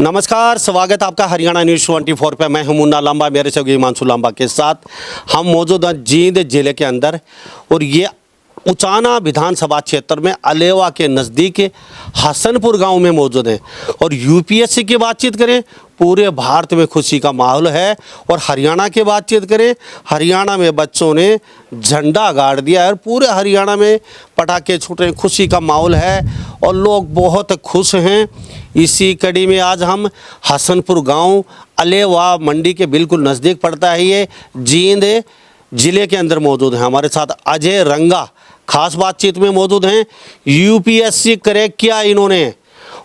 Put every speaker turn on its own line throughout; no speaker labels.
नमस्कार, स्वागत है आपका हरियाणा न्यूज़ 24 पे। मैं हूं मुन्ना लांबा, मेरे से हिमांशु लांबा के साथ हम मौजूद हैं जींद जिले के अंदर। और ये उचाना विधानसभा क्षेत्र में अलेवा के नज़दीक हसनपुर गांव में मौजूद हैं। और यूपीएससी की बातचीत करें, पूरे भारत में खुशी का माहौल है। और हरियाणा की बातचीत करें, हरियाणा में बच्चों ने झंडा गाड़ दिया है और पूरे हरियाणा में पटाखे छूट रहे हैं, खुशी का माहौल है और लोग बहुत खुश हैं। इसी कड़ी में आज हम हसनपुर गांव अलेवा मंडी के बिल्कुल नज़दीक पड़ता है, ये जींद जिले के अंदर मौजूद हैं। हमारे साथ अजय रंगा खास बातचीत में मौजूद हैं। यूपीएससी क्रैक किया इन्होंने।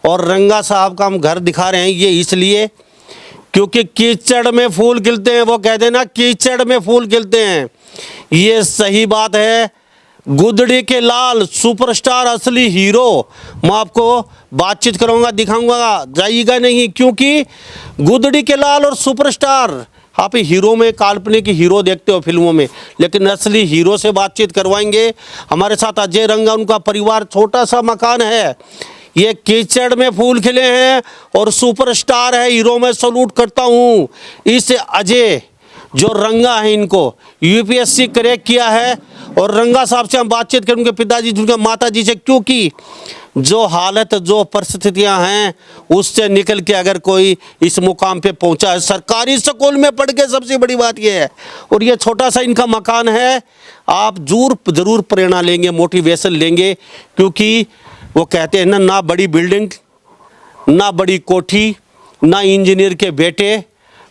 और रंगा साहब का हम घर दिखा रहे हैं ये इसलिए क्योंकि कीचड़ में फूल खिलते हैं। वो कहते हैं ना, कीचड़ में फूल खिलते हैं, ये सही बात है। गुदड़ी के लाल सुपरस्टार असली हीरो, मैं आपको बातचीत करूँगा, दिखाऊंगा, जाइएगा नहीं। क्योंकि गुदड़ी के लाल और सुपरस्टार, आप हीरो में काल्पनिक हीरो देखते हो फिल्मों में, लेकिन असली हीरो से बातचीत करवाएंगे। हमारे साथ अजय रंगा, उनका परिवार, छोटा सा मकान है, ये कीचड़ में फूल खिले हैं और सुपरस्टार है, हीरो में सैल्यूट करता हूँ इस अजय जो रंगा है, इनको यूपीएससी क्रैक किया है। और रंगा साहब से हम बातचीत करेंगे, पिताजी जी, उनके माता जी से, क्योंकि जो हालत, जो परिस्थितियां हैं उससे निकल के अगर कोई इस मुकाम पे पहुंचा है, सरकारी स्कूल में पढ़ के, सबसे बड़ी बात यह है। और ये छोटा सा इनका मकान है, आप जरूर प्रेरणा लेंगे, मोटिवेशन लेंगे। क्योंकि वो कहते हैं ना बड़ी बिल्डिंग, ना बड़ी कोठी, ना इंजीनियर के बेटे,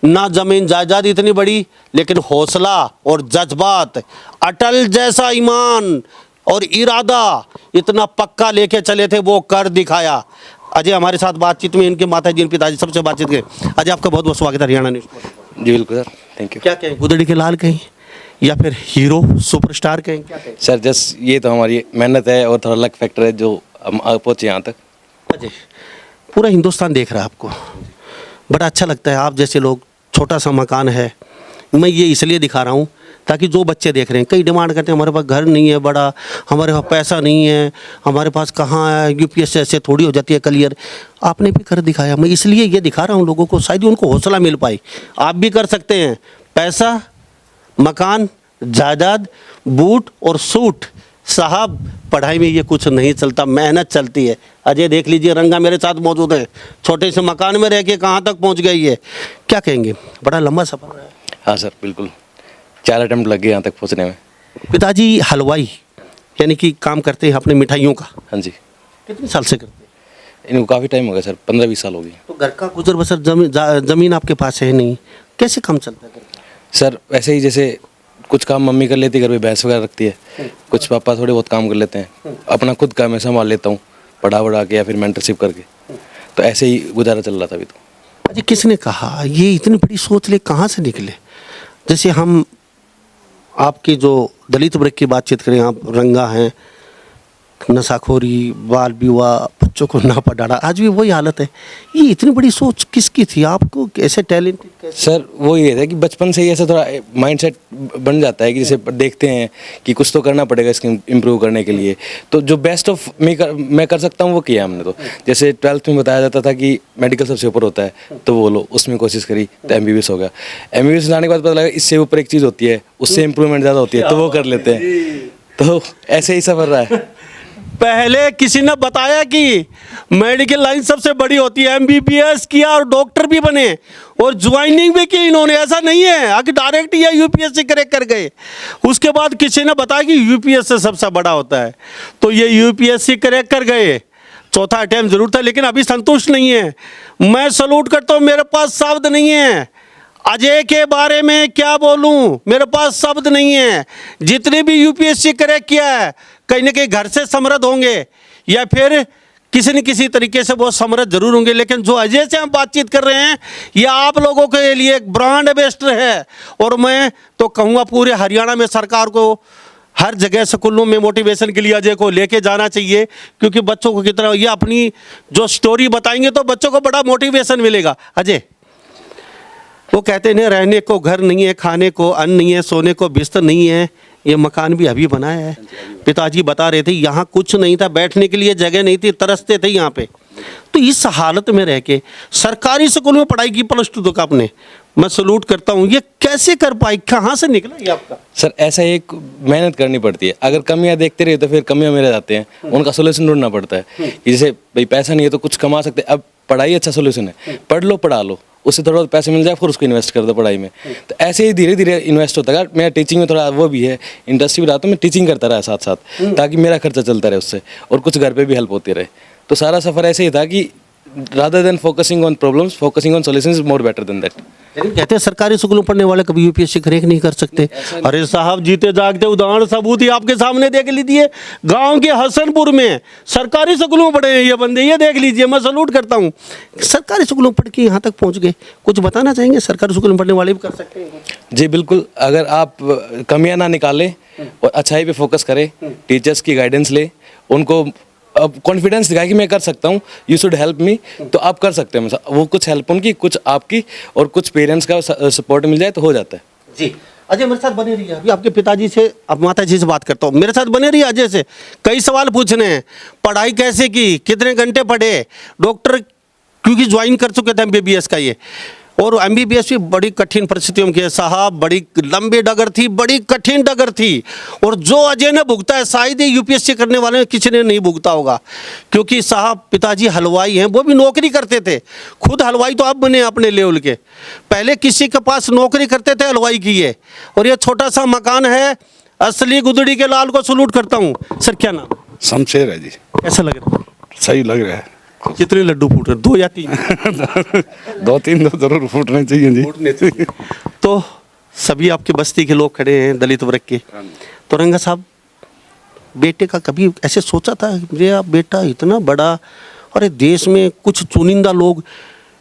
ना जमीन जायदाद इतनी बड़ी, लेकिन हौसला और जज्बात, अटल जैसा ईमान और इरादा इतना पक्का लेके चले थे, वो कर दिखाया। अजय हमारे साथ बातचीत में, इनके माता जी, पिताजी, सबसे बातचीत करें। अजय, आपका बहुत बहुत स्वागत है हरियाणा न्यूज़ पर।
जी बिल्कुल सर, थैंक यू।
क्या कहें, गुदड़ी के लाल कहें या फिर हीरो सुपरस्टार कहें, क्या कहें?
सर जस्ट ये तो हमारी मेहनत है और थोड़ा लक फैक्टर है जो हम पहुँचे यहाँ तक।
अजय, पूरा हिंदुस्तान देख रहा है आपको, बड़ा अच्छा लगता है। आप जैसे लोग, छोटा सा मकान है, मैं ये इसलिए दिखा रहा हूँ ताकि जो बच्चे देख रहे हैं, कई डिमांड करते हैं, हमारे पास घर नहीं है बड़ा, हमारे पास पैसा नहीं है, हमारे पास कहाँ है, यूपीएससी ऐसे थोड़ी हो जाती है क्लियर। आपने भी कर दिखाया, मैं इसलिए ये दिखा रहा हूँ लोगों को, शायद उनको हौसला मिल पाए। आप भी कर सकते हैं। पैसा, मकान, जायदाद, बूट और सूट, साहब पढ़ाई में ये कुछ नहीं चलता, मेहनत चलती है। अजय देख लीजिए, रंगा मेरे साथ मौजूद है, छोटे से मकान में रह के कहाँ तक पहुँच गई है। क्या कहेंगे, बड़ा लंबा सफ़र है।
हाँ सर बिल्कुल, 4 अटेम्प्ट लग गए यहाँ तक पहुँचने में।
पिताजी हलवाई यानी कि काम करते हैं अपने मिठाइयों का।
हाँ जी।
कितने साल से करते हैं?
इनको काफ़ी टाइम हो गया सर, 15-20 साल हो गए।
तो घर का गुजर बसर, ज़मीन आपके पास है नहीं, कैसे काम चलता है घर का?
सर वैसे ही, जैसे कुछ काम मम्मी कर लेती है, घर में भैंस वगैरह रखती है, कुछ पापा थोड़े बहुत काम कर लेते हैं, अपना खुद का मैं संभाल लेता हूँ, पढ़ा के या फिर मेंटरशिप करके। तो ऐसे ही गुजारा चल रहा था अभी तो।
अजय, किसने कहा ये इतनी बड़ी सोच ले, कहाँ से निकले? जैसे हम आपकी जो दलित वर्ग की बातचीत करें, आप रंगा हैं, नशाखोरी, बाल विवाह, बच्चों को ना पढ़ाना, आज भी वही हालत है। ये इतनी बड़ी सोच किसकी थी? आपको कैसे टैलेंटेड कैसे?
सर वो ये है कि बचपन से ही ऐसा थोड़ा माइंडसेट बन जाता है कि जैसे देखते हैं कि कुछ तो करना पड़ेगा इसके इम्प्रूव करने के लिए, तो जो बेस्ट ऑफ मैं कर सकता हूँ वो किया हमने। तो जैसे 12th में बताया जाता था कि मेडिकल सबसे ऊपर होता है, तो वो लो, उसमें कोशिश करी तो MBBS हो गया। MBBS जाने के बाद पता लगा इससे ऊपर एक चीज़ होती है, उससे इम्प्रूवमेंट ज़्यादा होती है, तो वो कर लेते हैं। तो ऐसे ही सफर रहा है।
पहले किसी ने बताया कि मेडिकल लाइन सबसे बड़ी होती है, MBBS किया और डॉक्टर भी बने और ज्वाइनिंग भी की इन्होंने। ऐसा नहीं है आगे डायरेक्ट या यूपीएससी क्रैक कर गए। उसके बाद किसी ने बताया कि यूपीएससी सबसे बड़ा होता है, तो ये यूपीएससी क्रैक कर गए। चौथा अटेम्प्ट जरूर था, लेकिन अभी संतुष्ट नहीं है। मैं सैल्यूट करता हूँ, मेरे पास शब्द नहीं है अजय के बारे में क्या बोलूं, मेरे पास शब्द नहीं है। जितने भी यूपीएससी क्रैक किया है, कहीं ना कहीं घर से समृद्ध होंगे या फिर किसी न किसी तरीके से वो समृद्ध जरूर होंगे। लेकिन जो अजय से हम बातचीत कर रहे हैं, ये आप लोगों के लिए एक ब्रांड एम्बेसडर है। और मैं तो कहूँगा पूरे हरियाणा में सरकार को हर जगह स्कूलों में मोटिवेशन के लिए अजय को लेके जाना चाहिए। क्योंकि बच्चों को कितना, ये अपनी जो स्टोरी बताएंगे तो बच्चों को बड़ा मोटिवेशन मिलेगा। अजय, वो कहते हैं रहने को घर नहीं है, खाने को अन्न नहीं है, सोने को बिस्तर नहीं है, ये मकान भी अभी बनाया है। पिताजी बता रहे थे यहाँ कुछ नहीं था, बैठने के लिए जगह नहीं थी, तरसते थे यहाँ पे। तो इस हालत में रह के सरकारी स्कूल में पढ़ाई की +2 तक आपने, मैं सलूट करता हूँ। ये कैसे कर पाई, कहाँ से निकला ये आपका?
सर ऐसा एक मेहनत करनी पढ़ती है, अगर कमियां देखते रहे तो फिर कमियां में रह जाते हैं, उनका सोल्यूशन ढूंढना पड़ता है कि जैसे भाई पैसा नहीं है तो कुछ कमा सकते हैं, अब पढ़ाई अच्छा सोल्यूशन है, पढ़ लो पढ़ा लो, उससे थोड़ा बहुत पैसे मिल जाए फिर उसको इन्वेस्ट कर दो पढ़ाई में। तो ऐसे ही धीरे धीरे इन्वेस्ट होता है। मेरा टीचिंग में थोड़ा वो भी है, इंडस्ट्री भी रहा तो मैं टीचिंग करता रहा साथ साथ, ताकि मेरा खर्चा चलता रहे उससे और कुछ घर पे भी हेल्प होती रहे। तो सारा सफ़र ऐसे ही था कि rather than focusing on problems, focusing on solutions is more better than that.
लेकिन कहते हैं सरकारी स्कूलों में पढ़ने वाले कभी यूपीएससी क्रैक नहीं कर सकते। अरे साहब, जीते जागते उदाहरण सबूत ही आपके सामने देख लीजिए। गांव के हसनपुर में सरकारी स्कूलों में पढ़े हैं ये बंदे, ये देख लीजिए, मैं सलूट करता हूँ। सरकारी स्कूलों में पढ़ के यहाँ तक पहुँच गए, कुछ बताना चाहेंगे? सरकारी स्कूल में पढ़ने वाले भी कर सकते हैं?
जी बिल्कुल, अगर आप कमियां ना निकालें और अच्छाई पे फोकस करें, टीचर्स की गाइडेंस लें, उनको अब कॉन्फिडेंस दिखाए कि मैं कर सकता हूँ, यू शुड हेल्प मी, तो आप कर सकते हैं। वो कुछ हेल्प उनकी, कुछ आपकी और कुछ पेरेंट्स का सपोर्ट मिल जाए तो हो जाता है।
जी अजय, मेरे साथ बने रहिए। अभी आपके पिताजी से, अब माता जी से बात करता हूँ। मेरे साथ बने रहिए अजय से, कई सवाल पूछने हैं। पढ़ाई कैसे की, कितने घंटे पढ़े, डॉक्टर क्योंकि ज्वाइन कर चुके थे एमबीबीएस का ये, और एमबीबीएस भी बड़ी कठिन परिस्थितियों में किया साहब, बड़ी लंबी डगर थी, बड़ी कठिन डगर थी। और जो अजय ने भुगता है शायद ही यूपीएससी करने वाले ने किसी ने नहीं भुगता होगा, क्योंकि साहब पिताजी हलवाई हैं, वो भी नौकरी करते थे। खुद हलवाई तो आप बने अपने लेवल के, पहले किसी के पास नौकरी करते थे हलवाई की ये। और ये छोटा सा मकान है, असली गुदड़ी के लाल को सलूट करता हूँ। सर क्या नाम?
शमशेर है जी।
कैसा लग रहा है?
सही लग रहा है।
कितने लड्डू फूट रहे, 2 या 3?
2-3 तो जरूर फूटने चाहिए जी।
तो सभी आपके बस्ती के लोग खड़े हैं, दलित वर्ग के। तो रंगा साहब, बेटे का कभी ऐसे सोचा था मेरा बेटा इतना बड़ा, अरे देश में कुछ चुनिंदा लोग,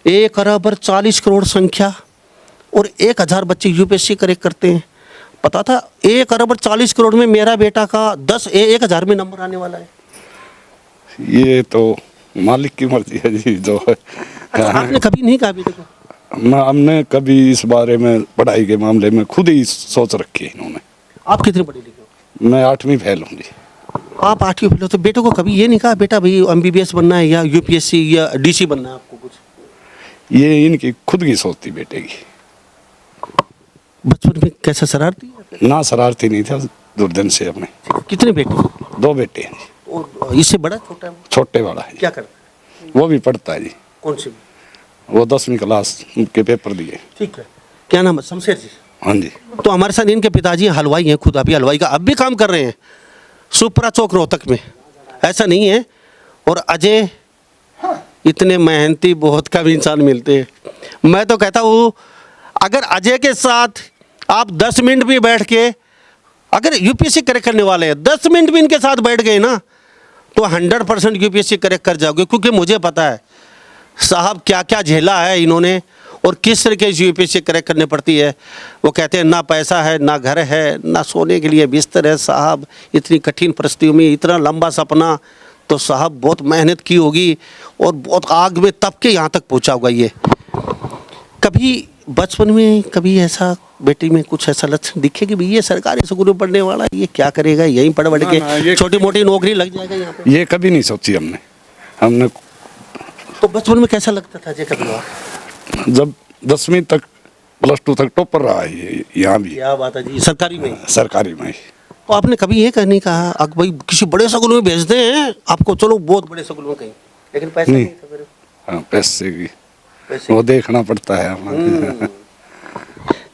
1 अरब 40 करोड़ संख्या और 1000 बच्चे यूपीएससी करते हैं, पता था 1 अरब 40 करोड़ में मेरा बेटा का 10,000 में नंबर आने वाला है?
ये तो मालिक की मर्जी है जी, जो है।
अच्छा, आपने कभी नहीं कहा बेटे को?
हमने कभी इस बारे में पढ़ाई के मामले में खुद ही सोच रखी है इन्होंने।
आप कितने पढ़े लिखे हो?
मैं 8वीं फेल हूँ जी।
आप 8वीं फेल हो, तो बेटे को कभी ये नहीं कहा बेटा भाई एमबीबीएस बनना है या यूपीएससी या डीसी बनना है आपको? कुछ
ये इनकी खुद की सोच थी बेटे की।
बचपन में कैसा शरारती है?
ना शरारती नहीं था, दुर्जन से अपने।
कितने बेटे?
2 बेटे हैं जी।
और इससे बड़ा छोटा है?
छोटे वाला है जी।
क्या करता है?
वो भी पढ़ता है जी।
कौन से?
वो 10वीं क्लास के पेपर दिए।
ठीक है, क्या नाम है? शमशेर जी।
हाँ जी।
तो हमारे साथ इनके पिताजी हलवाई हैं, खुद अभी हलवाई का अब भी काम कर रहे हैं सुपरा चौक रोहतक में, ऐसा नहीं है। और अजय, इतने मेहनती बहुत कम इंसान मिलते हैं। मैं तो कहता हूँ अगर अजय के साथ आप 10 मिनट भी बैठ के, अगर यूपीएससी करेक्ट करने वाले हैं 10 मिनट भी इनके साथ बैठ गए ना, तो 100% यूपीएससी करेक्ट कर जाओगे। क्योंकि मुझे पता है साहब क्या क्या झेला है इन्होंने और किस तरीके से यूपीएससी करेक्ट करनी पड़ती है। वो कहते हैं ना पैसा है, ना घर है, ना सोने के लिए बिस्तर है। साहब इतनी कठिन परिस्थितियों में इतना लंबा सपना, तो साहब बहुत मेहनत की होगी और बहुत आग में तप के यहाँ तक पहुँचा होगा ये। कभी बचपन में कभी ऐसा बेटी में कुछ ऐसा लक्षण दिखे कि भाई ये सरकारी स्कूल में पढ़ने वाला, ये क्या करेगा, यहीं पढ़ के छोटी मोटी नौकरी लग जाएगा यहाँ पे?
ये कभी नहीं सोची हमने।
तो बचपन में कैसा लगता था जे कभी?
जब 10वीं तक +2 तक टॉपर रहा है ये, यहाँ भी।
क्या बात है जी, सरकारी में?
सरकारी में।
तो आपने कभी ये कहने कहा अब भाई किसी बड़े स्कूल में भेजते हैं आपको, चलो बहुत बड़े स्कूल में कहीं, लेकिन पैसा नहीं था फिर?
हाँ, पैसे की वो देखना पड़ता है।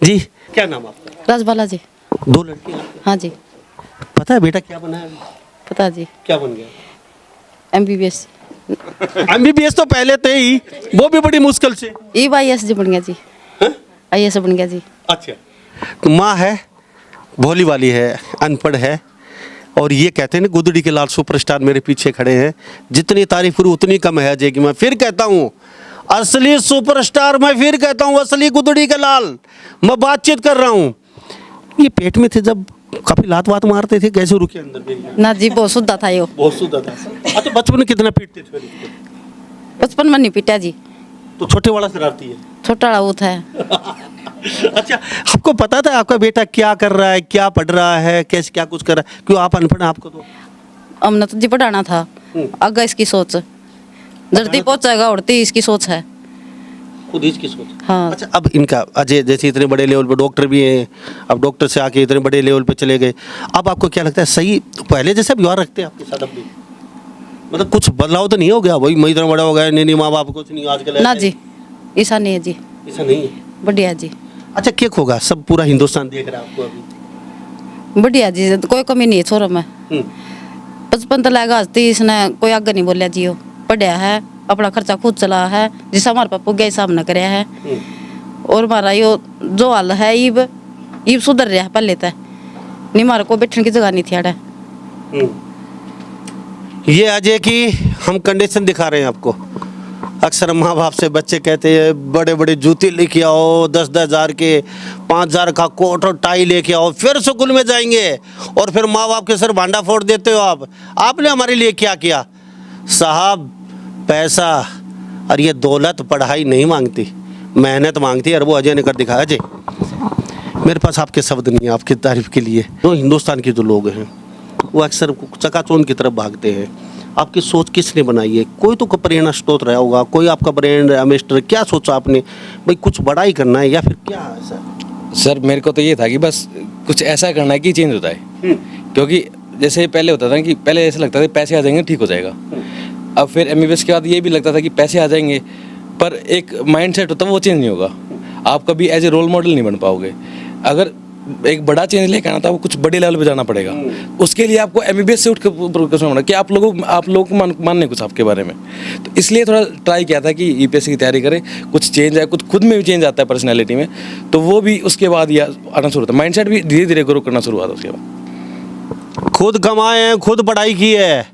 जी क्या नाम आपका?
राजबाला जी।
2 लड़की हैं?
हाँ जी।
पता है बेटा क्या बना है?
पता जी।
क्या बन गया?
एमबीबीएस।
एमबीबीएस तो पहले थे ही, वो भी बड़ी मुश्किल से।
IAS जी बन गया जी। IAS बन गया जी।
अच्छा, तो माँ है, भोली वाली है, अनपढ़ है, और ये कहते हैं ना गुदड़ी के लाल सुपरस्टार मेरे पीछे खड़े हैं, जितनी तारीफ करूँ उतनी कम है अजय की। मैं फिर कहता हूँ असली सुपरस्टार, मैं फिर कहता हूँ असली गुदड़ी के लाल, मैं बातचीत कर रहा हूँ। ये पेट में थे जब काफी लात वात मारते थे, कैसे रुके अंदर भी?
ना जी, बहुत शुद्ध था यो।
बहुत शुद्ध था। अच्छा, बचपन में कितना पीटते थे?
बचपन में नहीं पीटा जी।
तो छोटे वाला शरारती है?
छोटा वाला वो था।
अच्छा, आपको पता था आपका बेटा क्या कर रहा है, क्या पढ़ रहा है, कैसे क्या कुछ कर रहा है? क्यों आप अनपढ़ हैं? आपको तो
हमने तो जी पढ़ाना था, आगे इसकी सोच। धरती पहुंचाएगा उड़ती इसकी सोच है।
खुद ही की सोच।
हाँ।
अच्छा, अब इनका अजय जैसे इतने बड़े लेवल पे डॉक्टर भी हैं, अब डॉक्टर से आके इतने बड़े लेवल पे चले गए, अब आपको क्या लगता है सही पहले जैसे व्यवहार रखते हैं आपके साथ अब भी? मतलब कुछ बदलाव तो नहीं हो गया? वही मैं इतना बड़ा हो गया, नहीं माँ बाप कुछ नहीं आजकल?
ना जी, ऐसा नहीं है जी,
ऐसा नहीं है।
बढ़िया जी,
अच्छा, क्या होगा? सब पूरा हिंदुस्तान देख रहा है आपको अभी।
बढ़िया जी, तो कोई कमी नहीं है छोरों में। 55 तो लाएगा हस्ती, इसने कोई आगे नहीं बोलिया जियो, पढ़िया है, अपना खर्चा खुद चला है, जिस हमारे पापू गया हिसाब न कराया है। और हमारा यो जो हाल है ईब सुधर रहा है, पहले तक नहीं हमारे को बैठने की जगह नहीं थी आड़े।
ये अजय की हम कंडीशन दिखा रहे हैं आपको। अक्सर माँ बाप से बच्चे कहते हैं बड़े बड़े जूते लेके आओ, 10-10 हज़ार के, 5,000 का कोट और टाई लेके आओ, फिर स्कूल में जाएंगे, और फिर माँ बाप के सर भांडा फोड़ देते हो आप। आपने हमारे लिए क्या किया साहब? पैसा और ये दौलत पढ़ाई नहीं मांगती, मेहनत मांगती है, और वो अजय ने कर दिखाया। अजय, मेरे पास आपके शब्द नहीं है आपकी तारीफ के लिए। जो हिंदुस्तान के जो लोग हैं वो अक्सर चकाचौंध की तरफ भागते हैं। आपकी सोच किसने बनाई है? कोई तो प्रेरणा स्रोत रहा होगा, कोई आपका ब्रांड एम्बेसडर, क्या सोचा आपने भाई कुछ बड़ा ही करना है या फिर क्या है सर?
सर मेरे को तो ये था कि बस कुछ ऐसा करना है कि चेंज होता है। क्योंकि जैसे पहले होता था कि पहले ऐसा लगता था कि पैसे आ जाएंगे ठीक हो जाएगा। अब फिर एमबीबीएस के बाद ये भी लगता था कि पैसे आ जाएंगे, पर एक माइंडसेट होता है वो चेंज नहीं होगा। आप कभी एज ए रोल मॉडल नहीं बन पाओगे। अगर एक बड़ा चेंज लेकर आना था, वो कुछ बड़े लेवल पे जाना पड़ेगा। उसके लिए आपको एमबीबीएस से उठ के होना कि आप लोगों को मानने कुछ आपके बारे में। तो इसलिए थोड़ा ट्राई किया था कि यूपीएससी की तैयारी करें, कुछ चेंज आए, कुछ खुद में भी चेंज आता है पर्सनैलिटी में, तो वो भी उसके बाद ही आना शुरू होता है। माइंडसेट भी धीरे धीरे ग्रो करना शुरू हुआ था उसके बाद।
खुद कमाए हैं, खुद पढ़ाई की है,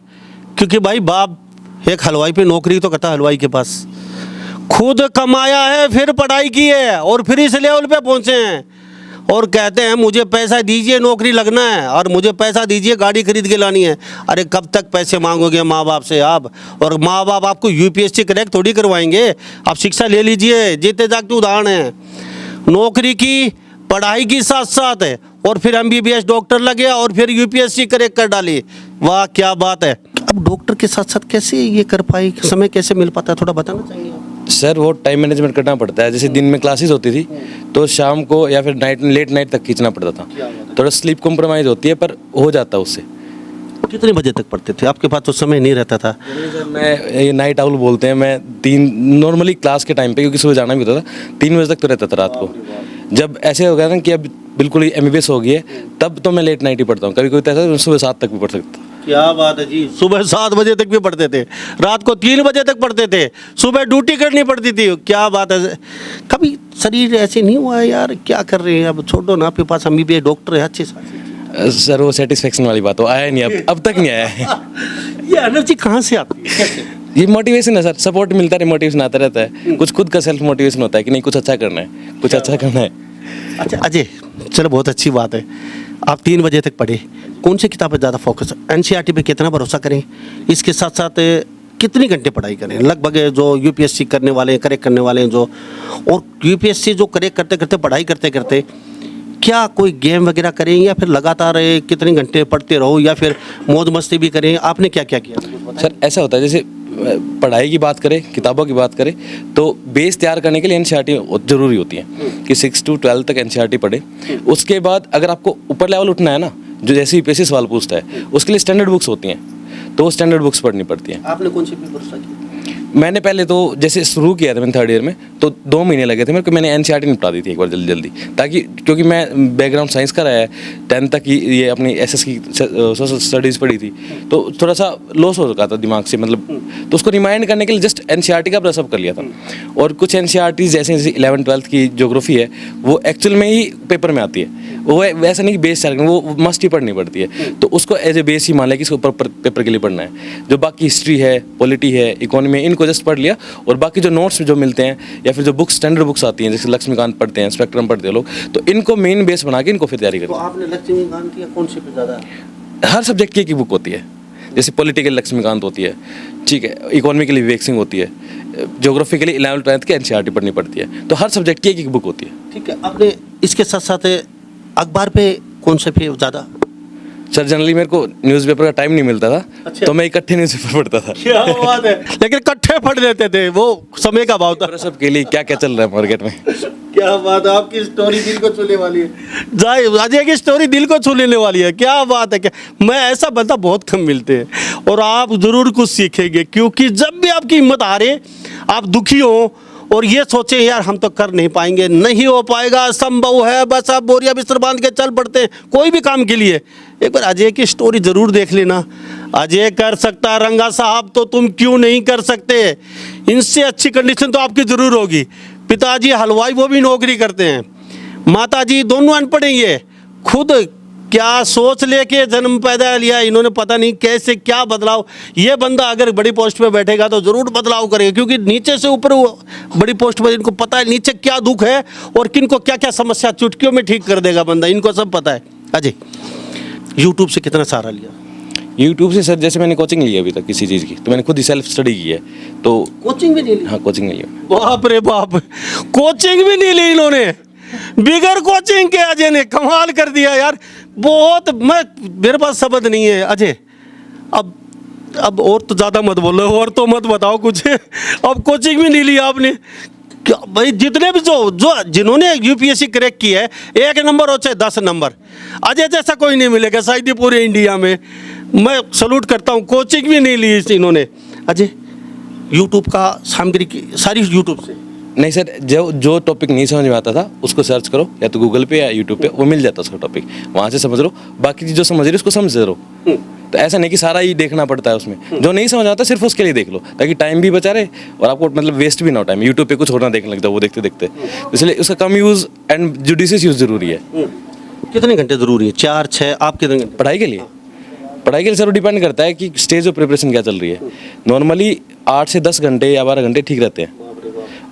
क्योंकि भाई बाप एक हलवाई पे नौकरी तो करता है, हलवाई के पास खुद कमाया है, फिर पढ़ाई की है, और फिर इस लेवल पे पहुंचे हैं, और कहते हैं मुझे पैसा दीजिए नौकरी लगना है, और मुझे पैसा दीजिए गाड़ी खरीद के लानी है। अरे कब तक पैसे मांगोगे माँ बाप से आप? और माँ बाप आपको यूपीएससी क्रैक थोड़ी करवाएंगे। आप शिक्षा ले लीजिए, जीते जागते उदाहरण है। नौकरी की, पढ़ाई की साथ साथ है, और फिर एमबीबीएस डॉक्टर लगे, और फिर यूपीएससी क्रैक कर डाली। वाह क्या बात है! अब डॉक्टर के साथ साथ कैसे ये कर पाई? समय कैसे मिल पाता है, थोड़ा बताना चाहेंगे आप?
सर वो टाइम मैनेजमेंट करना पड़ता है। जैसे दिन में क्लासेस होती थी तो शाम को या फिर लेट नाइट तक खींचना पड़ता था। थोड़ा स्लीप कॉम्प्रोमाइज़ होती है, पर हो जाता है उससे।
कितने बजे तक पढ़ते थे? आपके पास तो समय नहीं रहता था।
मैं ये नाइट आउल बोलते हैं, मैं नॉर्मली क्लास के टाइम पे, क्योंकि सुबह जाना भी होता था, 3 बजे तक तो रहता था रात को। जब ऐसे हो गया ना कि अब बिल्कुल ही एमबीबीएस हो गई है, तब तो मैं लेट नाइट ही पढ़ता हूँ। कभी कोई ऐसा सुबह 7 तक भी पढ़ सकता।
क्या बात है जी! सुबह 7 बजे तक भी पढ़ते थे, रात को 3 बजे तक पढ़ते थे, सुबह ड्यूटी करनी पड़ती थी। क्या बात है! कभी शरीर ऐसे नहीं हुआ यार क्या कर रहे हैं, अब छोड़ो ना, आपके पास एमबीबीएस डॉक्टर है अच्छे से?
सर वो सेटिस्फेक्शन वाली बात हो आया नहीं, अब तक नहीं आया है।
ये एनर्जी कहाँ से आती है?
ये मोटिवेशन है सर, सपोर्ट मिलता है, मोटिवेशन आता रहता है। कुछ खुद का सेल्फ मोटिवेशन होता है कि नहीं कुछ अच्छा करना है, कुछ अच्छा करना है।
अच्छा अजय, चलो बहुत अच्छी बात है, आप 3 बजे तक पढ़े। कौन सी किताब पर ज़्यादा फोकस? एनसीईआरटी पे कितना भरोसा करें? इसके साथ साथ कितनी घंटे पढ़ाई करें? लगभग जो यूपीएससी करने वाले हैं, करेक्ट करने वाले हैं जो, और यूपीएससी जो करेक्ट करते करते पढ़ाई करते करते क्या कोई गेम वगैरह करें, या फिर लगातार कितने घंटे पढ़ते रहो, या फिर मौज मस्ती भी करें? आपने क्या क्या किया?
सर ऐसा होता है, जैसे पढ़ाई की बात करें, किताबों की बात करें, तो बेस तैयार करने के लिए एनसीईआरटी ज़रूरी होती है कि 6 to 12 तक एनसीईआरटी पढ़े। उसके बाद अगर आपको ऊपर लेवल उठना है ना, जो जैसे यूपीएससी सवाल पूछता है, उसके लिए स्टैंडर्ड बुक्स होती हैं, तो वो स्टैंडर्ड बुक्स पढ़नी पड़ती हैं।
आपने कौन सी भरोसा किया?
मैंने पहले तो जैसे शुरू किया था मैंने 3rd ईयर में, तो 2 महीने लगे थे मेरे को। मैंने एनसीईआरटी निपटा दी थी एक बार जल्दी, ताकि क्योंकि मैं बैकग्राउंड साइंस का रहा है, 10th तक ये अपनी एसएस की सोशल स्टडीज़ पढ़ी थी, तो थोड़ा सा लॉस हो चुका था दिमाग से, मतलब तो उसको रिमाइंड करने के लिए जस्ट एनसीईआरटी का ब्रशअप कर लिया था। और कुछ एनसीईआरटी जैसे 11th-12th की ज्योग्राफी है, वो एक्चुअल में ही पेपर में आती है, वो वैसा नहीं कि बेस तैयार करना, वो मस्ट ही पढ़नी पड़ती है। तो उसको एज ए बेस ही मान लिया कि इसको पेपर के लिए पढ़ना है। जो बाकी हिस्ट्री है, पॉलिटी है, इकोनॉमी है, इनको जस्ट पढ़ लिया, और बाकी जो नोट्स जो मिलते हैं या फिर जो बुक्स स्टैंडर्ड बुक्स आती हैं, जैसे लक्ष्मीकांत पढ़ते हैं, स्पेक्ट्रम पढ़ते हैं लोग, तो इनको मेन बेस बना के इनको फिर तैयारी करते हैं।
तो आपने लक्ष्मीकांत की कौन सी पे ज़्यादा?
हर सब्जेक्ट की एक बुक होती है, जैसे पॉलिटिकल लक्ष्मीकांत होती है, ठीक है, इकोनॉमी के लिए विवेक सिंह होती है, ज्योग्राफी के लिए 11th-12th की एनसीईआरटी पढ़नी पड़ती है। तो हर सब्जेक्ट की एक बुक होती है।
ठीक है, आपने इसके साथ साथ अखबार पे कौन से पे ज़्यादा?
सर जनरली मेरे को न्यूज़पेपर का टाइम नहीं मिलता था, तो मैं इकट्ठे न्यूज़पेपर पढ़ता था।
क्या बात है, लेकिन इकट्ठे पढ़ लेते थे, वो समय का भाव था।
और सबके लिए क्या क्या चल रहा है मार्केट में।
क्या बात है, आपकी स्टोरी दिल को छूने वाली है। अजय की स्टोरी दिल को छू लेने वाली है। क्या बात है, क्या मैं ऐसा बंदा बहुत कम मिलते हैं, और आप ज़रूर कुछ सीखेंगे, क्योंकि जब भी आपकी हिम्मत हारे, आप दुखी हो और ये सोचे यार हम तो कर नहीं पाएंगे, नहीं हो पाएगा, असंभव है, बस आप बोरिया बिस्तर बांध के चल पड़ते हैं कोई भी काम के लिए। एक बार अजय की स्टोरी ज़रूर देख लेना। अजय कर सकता है रंगा साहब, तो तुम क्यों नहीं कर सकते। इनसे अच्छी कंडीशन तो आपकी ज़रूर होगी। पिताजी हलवाई, वो भी नौकरी करते हैं, माताजी दोनों अनपढ़ हैं। ये खुद क्या सोच लेके जन्म पैदा लिया इन्होंने, पता नहीं कैसे क्या बदलाव। ये बंदा अगर बड़ी पोस्ट पे बैठेगा तो ज़रूर बदलाव करेगा, क्योंकि नीचे से ऊपर वो बड़ी पोस्ट पर इनको पता है नीचे क्या दुख है और किनको क्या क्या समस्या चुटकियों में ठीक कर देगा बंदा, इनको सब पता है। अजय, यूट्यूब से कितना सहारा लिया?
यूट्यूब से सर जैसे मैंने कोचिंग ली अभी तक किसी चीज़ की, तो मैंने खुद ही सेल्फ स्टडी की है। तो
कोचिंग भी नहीं ली?
हाँ कोचिंग नहीं ली।
बाप रे बाप, कोचिंग भी नहीं ली इन्होंने, बिगर कोचिंग के अजय ने कमाल कर दिया यार। बहुत, मेरे पास शब्द नहीं है अजय। अब और तो ज़्यादा मत बोलो, और तो मत बताओ कुछ। अब कोचिंग भी नहीं ली आपने। क्या भाई, जितने भी जो जिन्होंने यूपीएससी क्रैक की है, 1 नंबर हो चाहे 10 नंबर, अजय जैसा कोई नहीं मिलेगा शायद ही पूरे इंडिया में। मैं सलूट करता हूँ, कोचिंग भी नहीं ली इन्होंने। अजय, यूट्यूब का सामग्री की सारी यूट्यूब से?
नहीं सर, जो टॉपिक नहीं समझ में आता था उसको सर्च करो, या तो गूगल पे या यूट्यूब पे, वो मिल जाता उसका टॉपिक, वहाँ से समझ लो। बाकी जो समझ रही उसको समझ रहो। तो ऐसा नहीं कि सारा ही देखना पड़ता है उसमें, जो नहीं समझ आता सिर्फ उसके लिए देख लो, ताकि टाइम भी बचा रहे और आपको मतलब वेस्ट भी ना हो टाइम। यूट्यूब पे कुछ और ना देखने लग जाओ वो देखते देखते, इसलिए उसका कम यूज़ एंड जुडिशियस यूज़ जरूरी है।
कितने घंटे ज़रूरी है? 4, 6? आप कितने घंटे
पढ़ाई के लिए? पढ़ाई के लिए सर डिपेंड करता है कि स्टेज ऑफ प्रिपरेशन क्या चल रही है। नॉर्मली 8 से 10 घंटे या 12 घंटे ठीक रहते हैं,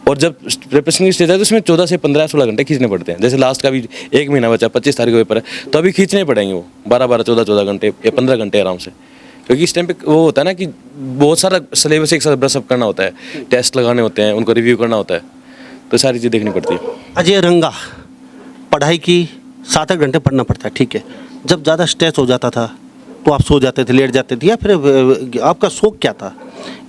और जब प्रिपरेशन की स्टेज है तो उसमें 14 से 15-16 घंटे खींचने पड़ते हैं। जैसे लास्ट का भी 1 महीना बचा, 25 तारीख को पेपर है, तो अभी खींचने पड़ेंगे वो 12-12, 14-14 घंटे या 15 घंटे आराम से, क्योंकि इस टाइम पे वो होता है ना कि बहुत सारा सिलेबस एक साथ ब्रशअप करना होता है, टेस्ट लगाने होते हैं, उनको रिव्यू करना होता है, तो सारी चीज़ देखनी पड़ती है।
अजय रंगा, पढ़ाई की 7-8 घंटे पढ़ना पड़ता है, ठीक है। जब ज़्यादा स्ट्रेस हो जाता था तो आप सो जाते थे, लेट जाते थे, या फिर आपका शौक क्या था?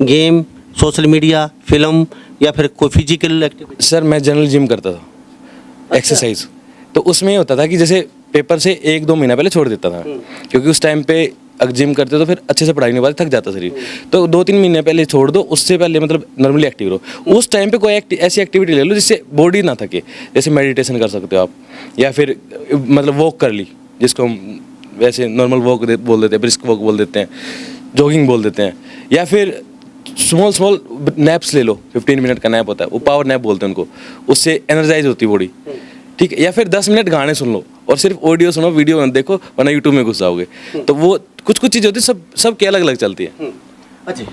गेम, सोशल मीडिया, फिल्म, या फिर कोई फिजिकल एक्टिविटी?
सर मैं जनरल जिम करता था, एक्सरसाइज। तो उसमें ये होता था कि जैसे पेपर से 1-2 महीना पहले छोड़ देता था, क्योंकि उस टाइम पे अगर जिम करते तो फिर अच्छे से पढ़ाई नहीं पाते, थक जाता शरीर। तो 2-3 महीने पहले छोड़ दो, उससे पहले मतलब नॉर्मली एक्टिव रहो। उस टाइम पे कोई ऐसी एक्टिविटी ले लो जिससे बॉडी ना थके, जैसे मेडिटेशन कर सकते हो आप, या फिर मतलब वॉक कर ली, जिसको हम वैसे नॉर्मल वॉक बोल देते हैं, ब्रिस्क वॉक बोल देते हैं, जॉगिंग बोल देते हैं, या फिर स्मॉल नैप्स ले लो। 15 मिनट का नैप होता है, वो पावर नैप बोलते हैं उनको, उससे एनर्जाइज होती है बॉडी, ठीक है। या फिर 10 मिनट गाने सुन लो, और सिर्फ ऑडियो सुनो, वीडियो मत देखो, वरना यूट्यूब में घुस जाओगे। तो वो कुछ चीज़ें होती है, सब की अलग अलग चलती है।
अच्छा,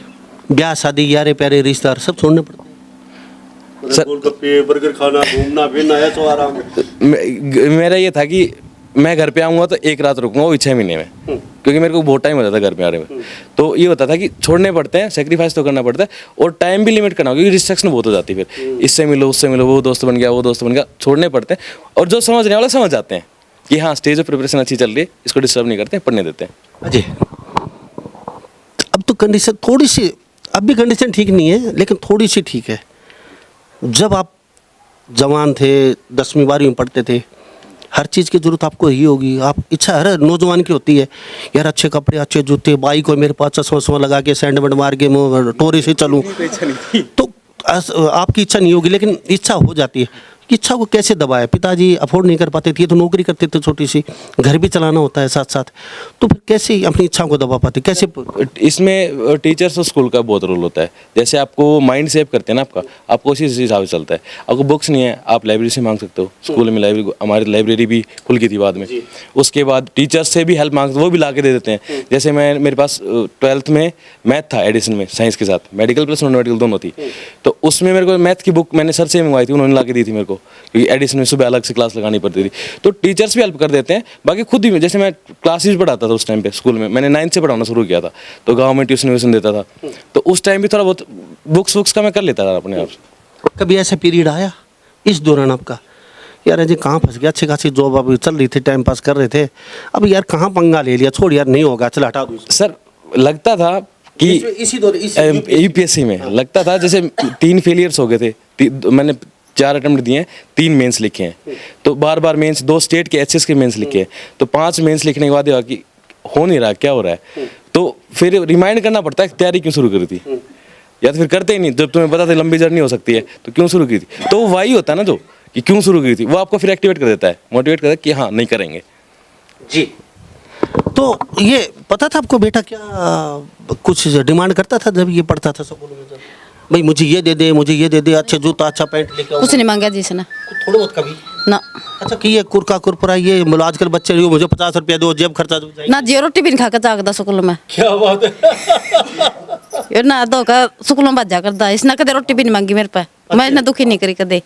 ब्याह शादी, यारे प्यारे रिश्तेदार सब छोड़ने पड़ते हैं?
सर,
गोलगप्पे, बर्गर खाना, घूमना फिरना, ऐसा आराम है?
मेरा ये था कि मैं घर पे आऊँगा तो 1 रात रुकूंगा, वो 6 महीने में, क्योंकि मेरे को बहुत टाइम हो जाता है घर पे आने में। तो ये होता था कि छोड़ने पड़ते हैं, सेक्रीफाइस तो करना पड़ता है, और टाइम भी लिमिट करना होगा, क्योंकि रिस्ट्रिक्शन बहुत हो जाती है। फिर इससे मिलो, उससे मिलो, वो दोस्त बन गया, वो दोस्त बन गया, छोड़ने पड़ते हैं। और जो समझने वाले समझ जाते हैं कि हाँ स्टेज ऑफ प्रिपरेशन अच्छी चल रही है, इसको डिस्टर्ब नहीं करते, पढ़ने देते हैं।
अजय, अब तो कंडीशन थोड़ी सी, अब भी कंडीशन ठीक नहीं है, लेकिन थोड़ी सी ठीक है। जब आप जवान थे, 10वीं 12वीं में पढ़ते थे, हर चीज़ की ज़रूरत आपको ही होगी। आप इच्छा हर नौजवान की होती है यार, अच्छे कपड़े, अच्छे जूते, बाइक हो मेरे पास, चश्मा लगा के सैंड बैंड मार के मैं टोरी से चलूँ, तो आपकी इच्छा नहीं होगी, लेकिन इच्छा हो जाती है। इच्छा को कैसे दबाए? पिताजी अफोर्ड नहीं कर पाते थे, ये तो नौकरी करते थे छोटी सी, घर भी चलाना होता है साथ साथ, तो फिर कैसे अपनी इच्छाओं को दबा पाते? कैसे?
इसमें टीचर्स और स्कूल का बहुत रोल होता है। जैसे आपको माइंड सेव करते हैं ना आपको उसी हिसाब से चलता है। आपको बुक्स नहीं है, आप लाइब्रेरी से मांग सकते हो। स्कूल में लाइब्रेरी, हमारी लाइब्रेरी भी खुल गई थी बाद में। उसके बाद टीचर्स से भी हेल्प मांगते, वो भी ला के दे देते हैं। जैसे मेरे पास 12th में मैथ था एडिशन में, साइंस के साथ, मेडिकल प्लस नॉन मेडिकल दोनों थी। तो उसमें मेरे को मैथ की बुक मैंने सर से मंगवाई थी, उन्होंने ला के दी थी मेरे को, क्योंकि एडिशन में सुबह अलग से क्लास लगानी पड़ती थी। तो टीचर्स भी हेल्प कर देते हैं। बाकी खुद ही, जैसे मैं क्लासेस पढ़ाता था उस टाइम पे स्कूल में, मैंने 9th से पढ़ाना शुरू किया था, तो गाँव में ट्यूशन देता था। तो उस टाइम भी थोड़ा बहुत बुक्स का मैं कर लेता था अपने आप से।
कभी ऐसा पीरियड आया इस दौरान आपका यार अजय कहाँ फंस गया, अच्छी खासी जॉब अभी चल रही थी, टाइम पास कर रहे थे, अब यार कहाँ पंगा ले लिया, छोड़ यार नहीं होगा, चल हटा दो इसको।
सर लगता था कि
इसी दौर
यूपीएससी में लगता था जैसे 3 फेलियर्स हो गए थे, मैंने 4 अटेम्प्ट दिए हैं, 3 मेंस लिखे हैं, तो बार बार मेंस, 2 स्टेट के एचएस के मेंस लिखे हैं, तो 5 मेंस लिखने के बाद ये हुआ कि हो नहीं रहा, क्या हो रहा है, तो फिर रिमाइंड करना पड़ता है तैयारी क्यों शुरू करी थी, या तो फिर करते ही नहीं, जब तुम्हें पता था लंबी जर्नी हो सकती है तो क्यों शुरू की थी, तो वो वही होता है ना जो कि क्यों शुरू की थी, वो आपको फिर एक्टिवेट कर देता है, मोटिवेट करता है कि हाँ नहीं करेंगे।
जी। तो ये पता था आपको बेटा क्या कुछ डिमांड करता था जब ये पढ़ता था स्कूल में, जब भाई मुझे ये दे दे, मुझे ये दे दे, अच्छा जूता अच्छा पैंट लेके आओ,
कुछ नहीं मांगा जिसने
थोड़ा बहुत कभी
ना
अच्छा कि ये कुरका कुरकुरा ये मतलब आजकल बच्चे जो मुझे 50 रुपया दो, जेब खर्चा दो जाएगी।
ना जियो रोटी भी नहीं खा कर जागदा स्कूल में,
क्या बात है।
ये ना दो का स्कूल में बाजा करदा, इसने कदे रोटी भी नहीं मांगी मेरे पे, मैं इतना दुखी नहीं करी कदे।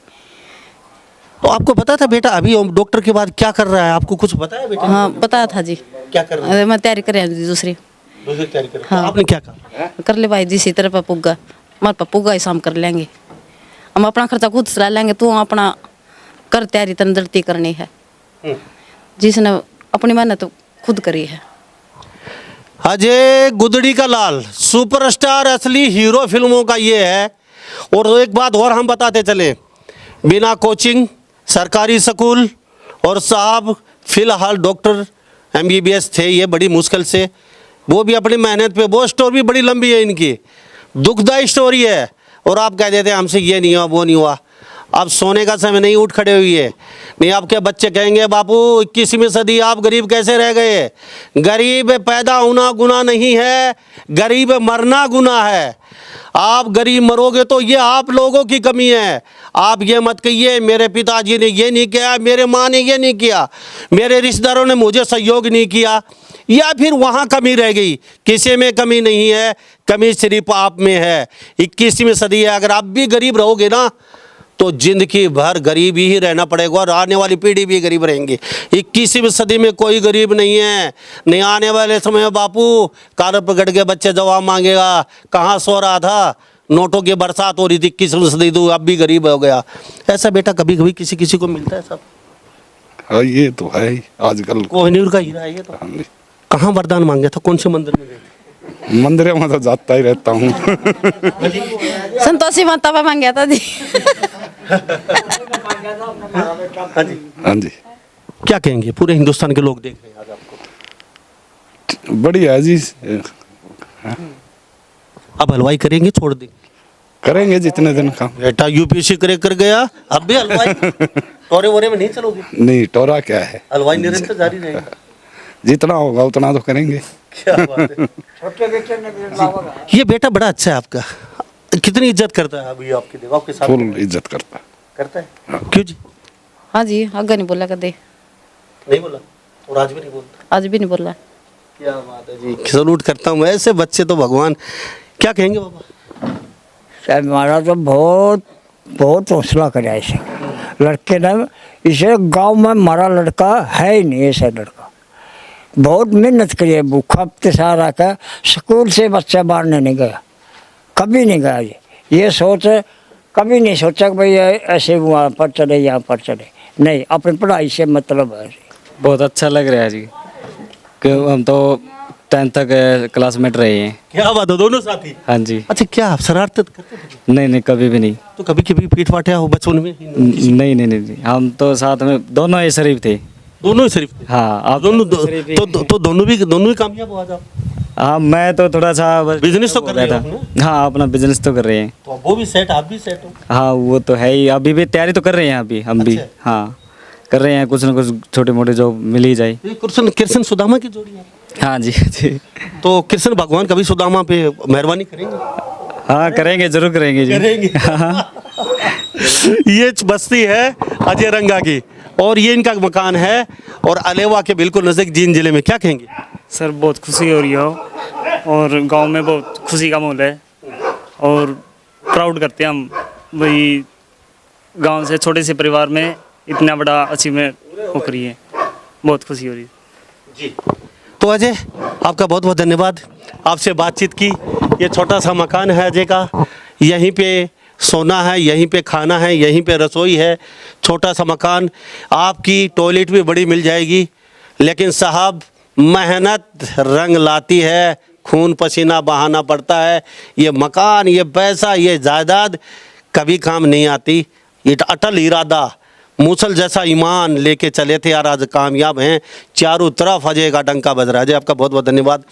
तो आपको पता था बेटा अभी डॉक्टर के बाद क्या कर रहा है, आपको कुछ पता है बेटा?
हाँ बताया था जी,
क्या कर रहा है?
मैं तैयारी कर रही हूँ दूसरी
तैयारी कर
हाँ।
आपने क्या कहा?
कर ले भाई जी, इसी तरह पपुगा हमारे पपुगा ही शाम कर लेंगे, हम अपना खर्चा खुद चला लेंगे, तू अपना कर तैयारी तंदुरुस्ती करनी है, जिसने अपनी मेहनत तो खुद करी है।
अजय गुदड़ी का लाल सुपरस्टार असली हीरो फिल्मों का ये है। और एक बात और हम बताते चले, बिना कोचिंग सरकारी स्कूल, और साहब फिलहाल डॉक्टर MBBS थे ये बड़ी मुश्किल से, वो भी अपनी मेहनत पे, वो स्टोरी भी बड़ी लंबी है इनकी, दुखदायी स्टोरी है, और आप कह देते हैं हमसे ये नहीं हुआ वो नहीं हुआ। अब सोने का समय नहीं, उठ खड़े हुई है, नहीं आपके बच्चे कहेंगे बापू 21वीं सदी आप गरीब कैसे रह गए, गरीब पैदा होना गुनाह नहीं है, गरीब मरना गुनाह है। आप गरीब मरोगे तो ये आप लोगों की कमी है। आप ये मत कहिए मेरे पिताजी ने ये नहीं किया, मेरे माँ ने ये नहीं किया, मेरे रिश्तेदारों ने मुझे सहयोग नहीं किया, या फिर वहाँ कमी रह गई। किसी में कमी नहीं है, कमी सिर्फ आप में है। 21वीं सदी है, अगर आप भी गरीब रहोगे ना तो जिंदगी भर गरीब ही रहना पड़ेगा, और आने वाली पीढ़ी भी गरीब रहेंगी। 21वीं सदी में कोई गरीब नहीं है। नहीं आने वाले समय में बापू काल पकड़ के बच्चे जवाब मांगेगा, कहाँ सो रहा था, नोटों की बरसात हो रही थी 21वीं सदी, तो अब भी गरीब हो गया। ऐसा बेटा कभी कभी किसी किसी को मिलता है सब।
हाँ ये तो है ही आजकल।
कोहिनूर का हीरा है ये तो।
हाँ जी।
कहाँ वरदान मांगा था, कौन से मंदिर में गए थे?
मंदिर में तो जाता ही रहता हूँ।
संतोषी माता पे मांगा था जी।
हाँ जी।
क्या कहेंगे, पूरे हिंदुस्तान के लोग देख रहे हैं आज आपको।
बढ़िया है जी।
अब हलवाई करेंगे छोड़ देंगे?
करेंगे जितने दिन का।
बेटा UPSC करे कर गया, अब भी हलवाई टोरे वोरे में नहीं चलोगे?
नहीं टोरा क्या है,
हलवाई निरंतर जारी रहेगा।
जितना होगा उतना तो करेंगे।
क्या बात है। ये बेटा बड़ा अच्छा है आपका, कितनी इज्जत करता है अभी आपकी, देखो आपके साथ
फुल इज्जत करता
करता है। क्यों जी?
हाँ जी, आगे नहीं बोला कदे,
नहीं बोला और आज भी नहीं बोलता?
आज भी नहीं बोला।
क्या बात है जी, सलूट करता हूँ। ऐसे बच्चे तो भगवान। क्या कहेंगे बाबा?
साहब हमारा तो बहुत बहुत हौसला करा इसे लड़के ने। इसे गांव में हमारा लड़का है ही नहीं, ऐसा लड़का बहुत मेहनत करी है, भूखा हफ्तेसार आकर स्कूल से बच्चा मारने नहीं गया, कभी नहीं गया। ये सोच कभी नहीं सोचा कि भाई ऐसे वहाँ पर चले यहाँ पर चले, नहीं अपनी पढ़ाई से मतलब है।
बहुत अच्छा लग रहा है जी, कि हम तो 10th तक क्लासमेट रहे हैं।
क्या बात है, दोनों साथी?
हाँ जी।
अच्छा क्या आप शरारत करते थे?
नहीं नहीं, कभी भी नहीं।
तो कभी कभी पीठ फाटा हो बचपन में?
नहीं नहीं नहीं, हम तो साथ में दोनों ही शरीफ थे।
दोनों ही शरीफ थे?
हाँ आप
दोनों
शरीफ ही-
तो दोनों ही कामयाब हो आज आप?
हाँ मैं तो थोड़ा सा बस
बिजनेस तो कर रहे
था।
हो?
हाँ अपना बिजनेस तो कर रहे हैं।
तो वो भी सेट, आप भी सेट हो?
हाँ वो तो है ही, अभी भी तैयारी तो कर रहे हैं अभी हम भी।
अच्छा।
हाँ कर रहे हैं, कुछ ना कुछ छोटे मोटे जॉब मिल ही जाए।
ये कृष्ण सुदामा की जोड़ी है।
हाँ जी जी।
तो कृष्ण भगवान कभी सुदामा पे मेहरबानी करेंगे?
हाँ करेंगे, जरूर करेंगे जी।
करेंगे। ये बस्ती है अजय रंगा की, और ये इनका मकान है, और अलेवा के बिल्कुल नजदीक जींद जिले में। क्या कहेंगे?
सर बहुत खुशी हो रही है, और गांव में बहुत खुशी का माहौल है, और प्राउड करते हैं हम वही गांव से छोटे से परिवार में इतना बड़ा अचीवमेंट हो करी है, बहुत खुशी हो रही है।
जी तो अजय आपका बहुत बहुत धन्यवाद, आपसे बातचीत की। ये छोटा सा मकान है अजय का, यहीं पे सोना है, यहीं पे खाना है, यहीं पे रसोई है, छोटा सा मकान, आपकी टॉयलेट भी बड़ी मिल जाएगी। लेकिन साहब मेहनत रंग लाती है, खून पसीना बहाना पड़ता है। ये मकान, ये पैसा, ये जायदाद कभी काम नहीं आती। ये अटल इरादा, मूसल जैसा ईमान लेके चले थे यार, आज कामयाब हैं। चारों तरफ अजय का डंका बज रहा है। अजय आपका बहुत बहुत धन्यवाद,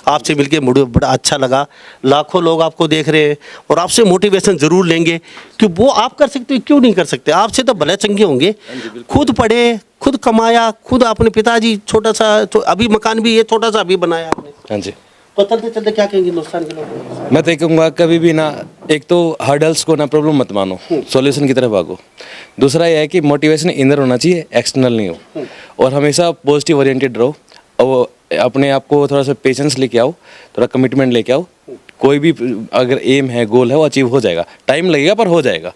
आपसे मिलके मुझे बड़ा अच्छा लगा। लाखों लोग आपको देख रहे हैं और आपसे मोटिवेशन ज़रूर लेंगे कि वो आप कर सकते हो, क्यों नहीं कर सकते। आपसे तो भले चंगे होंगे, खुद पढ़े, खुद कमाया, खुद अपने पिताजी छोटा सा, तो अभी मकान भी ये छोटा सा अभी बनाया आपने।
हाँ जी।
तो चलते चलते क्या कहेंगे हिंदुस्तान के लोग?
मैं तो कहूँगा कभी भी ना, एक तो हर्डल्स को ना प्रॉब्लम मत मानो, सॉल्यूशन की तरफ भागो। दूसरा यह है कि मोटिवेशन इनर होना चाहिए, एक्सटर्नल नहीं हो। और हमेशा पॉजिटिव ओरिएंटेड रहो और अपने आप को थोड़ा सा पेशेंस लेके आओ, थोड़ा कमिटमेंट लेके आओ। कोई भी अगर एम है, गोल है, वो अचीव हो जाएगा। टाइम लगेगा पर हो जाएगा।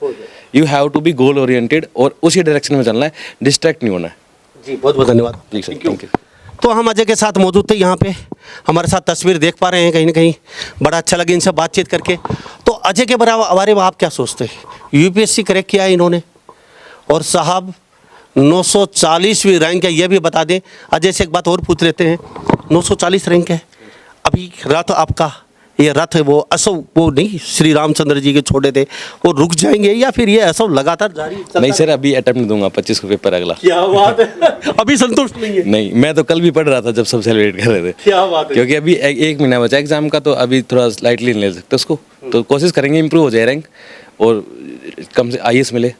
You have to be goal oriented और उसी डायरेक्शन में चलना है, डिस्ट्रैक्ट नहीं होना है।
जी बहुत बहुत धन्यवाद।
जी सर, थैंक यू।
तो हम अजय के साथ मौजूद थे यहाँ पे, हमारे साथ तस्वीर देख पा रहे हैं कहीं ना कहीं, बड़ा अच्छा लगे इनसे बातचीत करके। तो अजय के बारे में आप क्या सोचते हैं? यूपीएससी क्रैक किया है इन्होंने और साहब 940वीं रैंक है, ये भी बता दें। अजय से एक बात और पूछ लेते हैं, 940 रैंक है। अभी रथ आपका, ये रथ है वो असव, वो नहीं श्री रामचंद्र जी के छोड़े थे, वो रुक जाएंगे या फिर ये असव लगातार जारी चलता
नहीं सर, अभी अटेम्प्ट दूंगा 25 को पेपर अगला।
क्या बात है, अभी संतुष्ट नहीं है?
नहीं, मैं तो कल भी पढ़ रहा था जब सब सेलिब्रेट कर रहे थे।
क्या बात है।
क्योंकि अभी एक महीना बचा एग्जाम का, तो अभी थोड़ा स्लाइटली नहीं ले सकते उसको। तो कोशिश करेंगे इम्प्रूव हो जाए रैंक और कम से आईएएस मिले,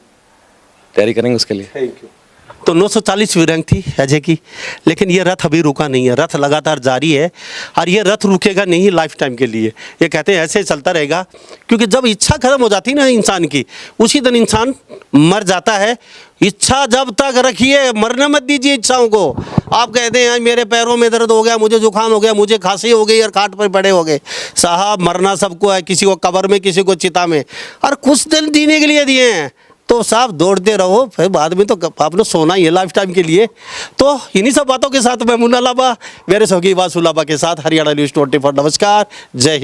तैयारी करेंगे उसके लिए।
Thank you. तो 940वीं रैंक थी अजय की, लेकिन ये रथ अभी रुका नहीं है, रथ लगातार जारी है और ये रथ रुकेगा नहीं लाइफ टाइम के लिए। ये कहते हैं ऐसे चलता रहेगा, क्योंकि जब इच्छा खत्म हो जाती है ना इंसान की, उसी दिन इंसान मर जाता है। इच्छा जब तक रखिए, मरने मत दीजिए इच्छाओं को। आप कहते हैं मेरे पैरों में दर्द हो गया, मुझे जुकाम हो गया, मुझे खांसी हो गई और खाट पर पड़े हो गए। साहब मरना सबको है, किसी को कब्र में, किसी को चिता में, और कुछ दिन जीने के लिए दिए हैं। तो साहब दौड़ते रहो, फिर बाद में तो आपने सोना ही है लाइफ टाइम के लिए। तो इन्हीं सब बातों के साथ मैं मुन्ना लांबा, मेरे सहयोगी वासु लांबा के साथ हरियाणा न्यूज़ 24। नमस्कार, जय हिंद।